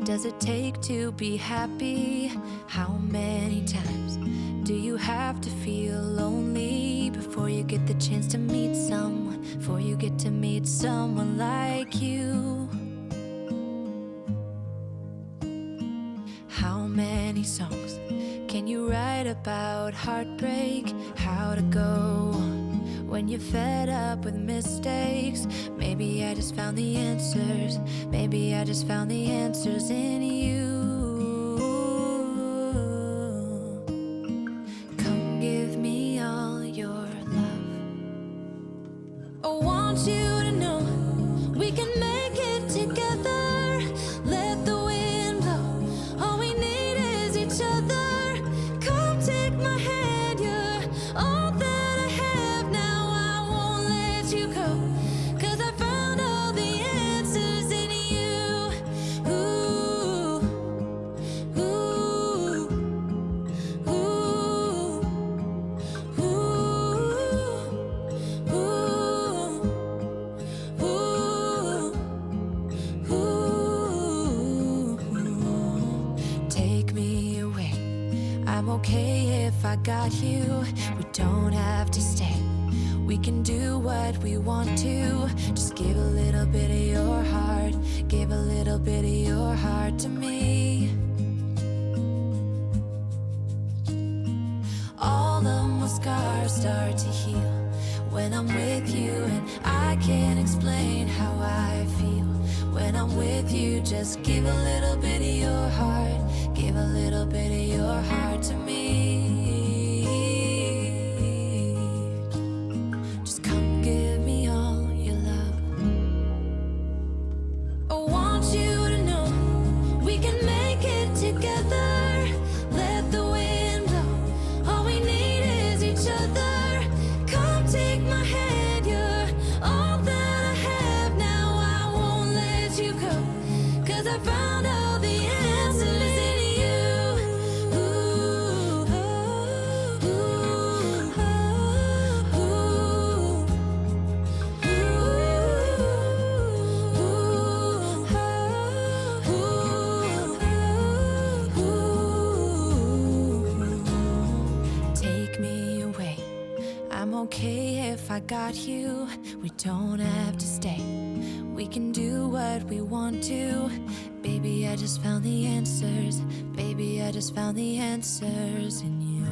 does it take to be happy? How many times do you have to feel lonely before you get the chance to meet someone, before you get to meet someone like you? How many songs can you write about heartbreak? How to go when you're fed up with mistakes? Maybe I just found the answers. Maybe I just found the answers in you. Come give me all your love. I want you to know we can make it together. Let the wind blow. All we need is each other. Come take my hand, you're all that I have now. I won't let you go, 'cause I found all the answers in you. Ooh, ooh, ooh, ooh. Take me away. I'm okay if I got you. We don't have to stay. We can do what we want to. Just give a little bit of your heart. Give a little bit of your heart to me. All of my scars start to heal when I'm with you, and I can't explain how I feel when I'm with you. Just give a little bit of your heart. Give a little bit of your heart to me. Just come give me all your love. I want you to know we can make it together. Let the wind blow. All we need is each other. Come take my hand, you're all that I have now. I won't let you go, 'cause I found all the answers in you. Ooh, ooh, ooh, take me away. I'm okay if I got you. We don't have to stay. We can do what we want to. Baby, I just found the answers. Baby, I just found the answers in you.